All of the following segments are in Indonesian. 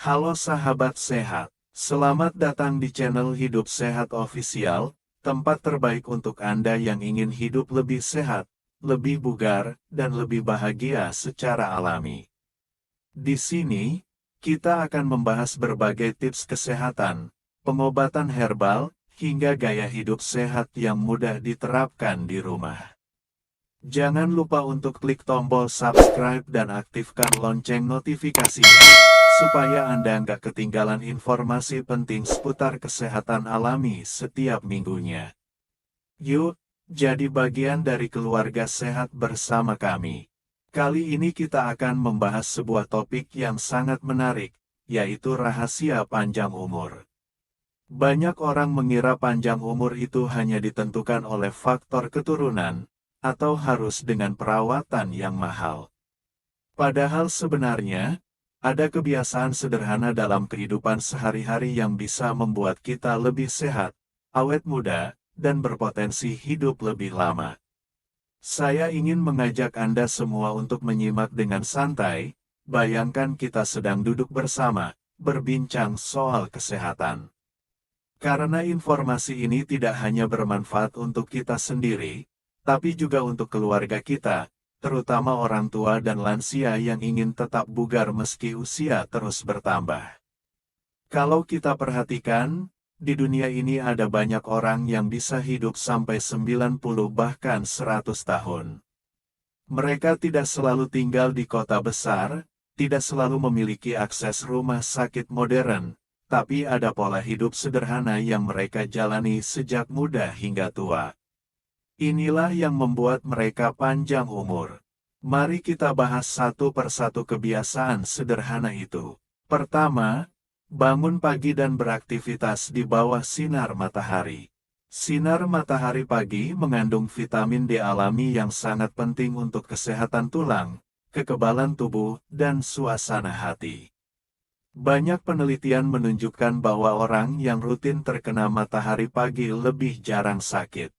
Halo sahabat sehat, selamat datang di channel Hidup Sehat Official, tempat terbaik untuk Anda yang ingin hidup lebih sehat, lebih bugar, dan lebih bahagia secara alami. Di sini, kita akan membahas berbagai tips kesehatan, pengobatan herbal, hingga gaya hidup sehat yang mudah diterapkan di rumah. Jangan lupa untuk klik tombol subscribe dan aktifkan lonceng notifikasinya, supaya Anda nggak ketinggalan informasi penting seputar kesehatan alami setiap minggunya. Yuk, jadi bagian dari keluarga sehat bersama kami. Kali ini kita akan membahas sebuah topik yang sangat menarik, yaitu rahasia panjang umur. Banyak orang mengira panjang umur itu hanya ditentukan oleh faktor keturunan, atau harus dengan perawatan yang mahal. Padahal sebenarnya, ada kebiasaan sederhana dalam kehidupan sehari-hari yang bisa membuat kita lebih sehat, awet muda, dan berpotensi hidup lebih lama. Saya ingin mengajak Anda semua untuk menyimak dengan santai. Bayangkan kita sedang duduk bersama, berbincang soal kesehatan. Karena informasi ini tidak hanya bermanfaat untuk kita sendiri, tapi juga untuk keluarga kita, terutama orang tua dan lansia yang ingin tetap bugar meski usia terus bertambah. Kalau kita perhatikan, di dunia ini ada banyak orang yang bisa hidup sampai 90 bahkan 100 tahun. Mereka tidak selalu tinggal di kota besar, tidak selalu memiliki akses rumah sakit modern, tapi ada pola hidup sederhana yang mereka jalani sejak muda hingga tua. Inilah yang membuat mereka panjang umur. Mari kita bahas satu persatu kebiasaan sederhana itu. Pertama, bangun pagi dan beraktivitas di bawah sinar matahari. Sinar matahari pagi mengandung vitamin D alami yang sangat penting untuk kesehatan tulang, kekebalan tubuh, dan suasana hati. Banyak penelitian menunjukkan bahwa orang yang rutin terkena matahari pagi lebih jarang sakit.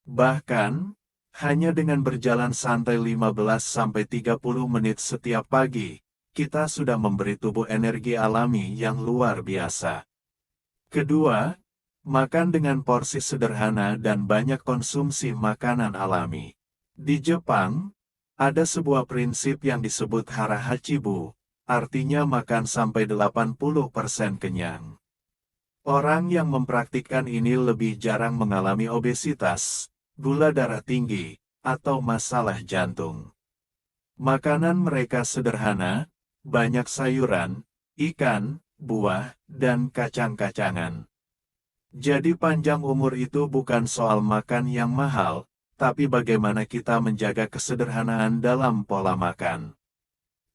Bahkan, hanya dengan berjalan santai 15-30 menit setiap pagi, kita sudah memberi tubuh energi alami yang luar biasa. Kedua, makan dengan porsi sederhana dan banyak konsumsi makanan alami. Di Jepang, ada sebuah prinsip yang disebut hara hachibu, artinya makan sampai 80% kenyang. Orang yang mempraktikkan ini lebih jarang mengalami obesitas, gula darah tinggi, atau masalah jantung. Makanan mereka sederhana, banyak sayuran, ikan, buah, dan kacang-kacangan. Jadi panjang umur itu bukan soal makan yang mahal, tapi bagaimana kita menjaga kesederhanaan dalam pola makan.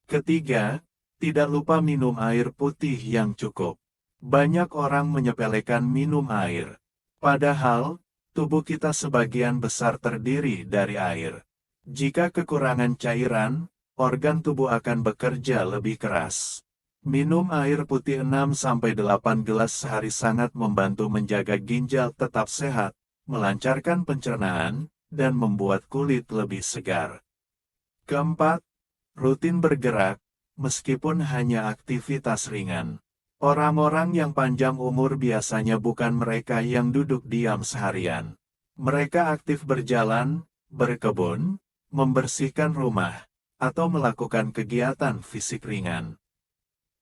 Ketiga, tidak lupa minum air putih yang cukup. Banyak orang menyepelekan minum air. Padahal, tubuh kita sebagian besar terdiri dari air. Jika kekurangan cairan, organ tubuh akan bekerja lebih keras. Minum air putih 6-8 gelas sehari sangat membantu menjaga ginjal tetap sehat, melancarkan pencernaan, dan membuat kulit lebih segar. Keempat, rutin bergerak, meskipun hanya aktivitas ringan. Orang-orang yang panjang umur biasanya bukan mereka yang duduk diam seharian. Mereka aktif berjalan, berkebun, membersihkan rumah, atau melakukan kegiatan fisik ringan.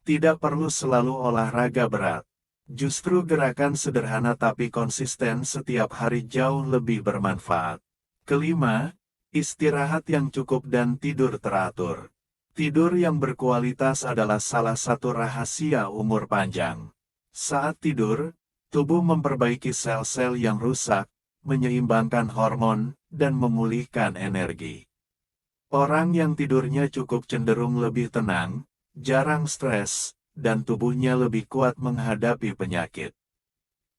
Tidak perlu selalu olahraga berat. Justru gerakan sederhana tapi konsisten setiap hari jauh lebih bermanfaat. Kelima, istirahat yang cukup dan tidur teratur. Tidur yang berkualitas adalah salah satu rahasia umur panjang. Saat tidur, tubuh memperbaiki sel-sel yang rusak, menyeimbangkan hormon, dan memulihkan energi. Orang yang tidurnya cukup cenderung lebih tenang, jarang stres, dan tubuhnya lebih kuat menghadapi penyakit.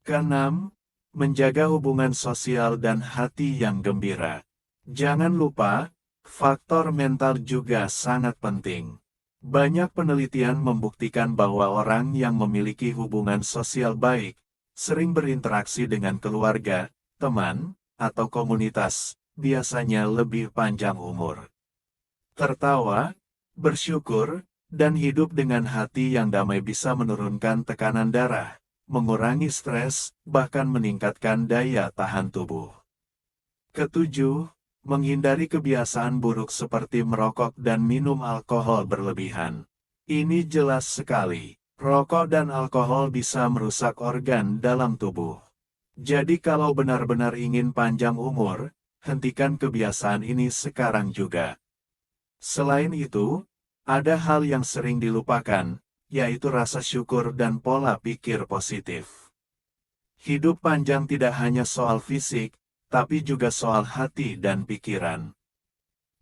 Keenam, menjaga hubungan sosial dan hati yang gembira. Jangan lupa, faktor mental juga sangat penting. Banyak penelitian membuktikan bahwa orang yang memiliki hubungan sosial baik, sering berinteraksi dengan keluarga, teman, atau komunitas, biasanya lebih panjang umur. Tertawa, bersyukur, Dan hidup dengan hati yang damai bisa menurunkan tekanan darah, mengurangi stres, bahkan meningkatkan daya tahan tubuh. Ketujuh, menghindari kebiasaan buruk seperti merokok dan minum alkohol berlebihan. Ini jelas sekali, rokok dan alkohol bisa merusak organ dalam tubuh. Jadi kalau benar-benar ingin panjang umur, hentikan kebiasaan ini sekarang juga. Selain itu, ada hal yang sering dilupakan, yaitu rasa syukur dan pola pikir positif. Hidup panjang tidak hanya soal fisik, tapi juga soal hati dan pikiran.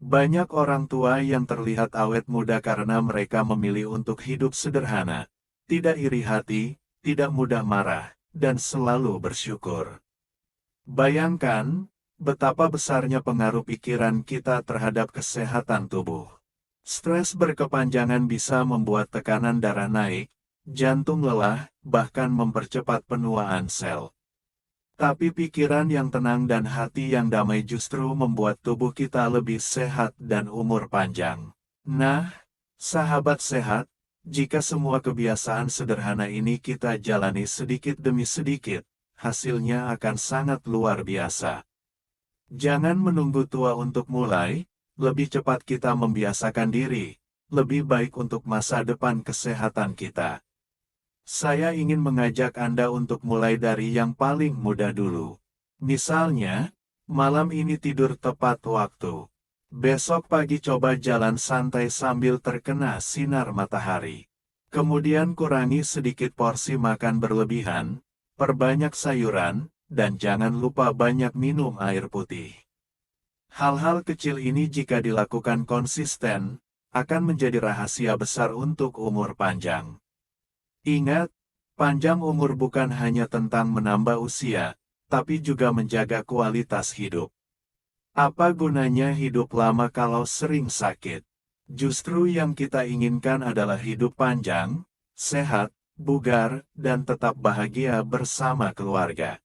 Banyak orang tua yang terlihat awet muda karena mereka memilih untuk hidup sederhana, tidak iri hati, tidak mudah marah, dan selalu bersyukur. Bayangkan, betapa besarnya pengaruh pikiran kita terhadap kesehatan tubuh. Stres berkepanjangan bisa membuat tekanan darah naik, jantung lelah, bahkan mempercepat penuaan sel. Tapi pikiran yang tenang dan hati yang damai justru membuat tubuh kita lebih sehat dan umur panjang. Nah, sahabat sehat, jika semua kebiasaan sederhana ini kita jalani sedikit demi sedikit, hasilnya akan sangat luar biasa. Jangan menunggu tua untuk mulai, lebih cepat kita membiasakan diri, lebih baik untuk masa depan kesehatan kita. Saya ingin mengajak Anda untuk mulai dari yang paling mudah dulu. Misalnya, malam ini tidur tepat waktu. Besok pagi coba jalan santai sambil terkena sinar matahari. Kemudian kurangi sedikit porsi makan berlebihan, perbanyak sayuran, dan jangan lupa banyak minum air putih. Hal-hal kecil ini jika dilakukan konsisten, akan menjadi rahasia besar untuk umur panjang. Ingat, panjang umur bukan hanya tentang menambah usia, tapi juga menjaga kualitas hidup. Apa gunanya hidup lama kalau sering sakit? Justru yang kita inginkan adalah hidup panjang, sehat, bugar, dan tetap bahagia bersama keluarga.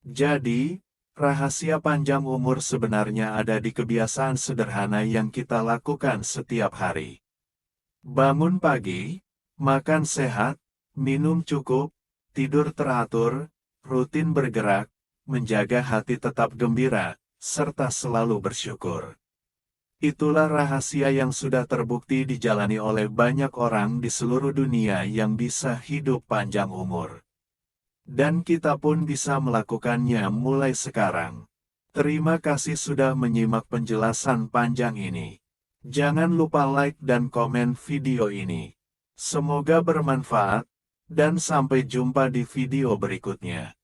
Jadi, rahasia panjang umur sebenarnya ada di kebiasaan sederhana yang kita lakukan setiap hari. Bangun pagi, makan sehat, minum cukup, tidur teratur, rutin bergerak, menjaga hati tetap gembira, serta selalu bersyukur. Itulah rahasia yang sudah terbukti dijalani oleh banyak orang di seluruh dunia yang bisa hidup panjang umur. Dan kita pun bisa melakukannya mulai sekarang. Terima kasih sudah menyimak penjelasan panjang ini. Jangan lupa like dan komen video ini. Semoga bermanfaat, dan sampai jumpa di video berikutnya.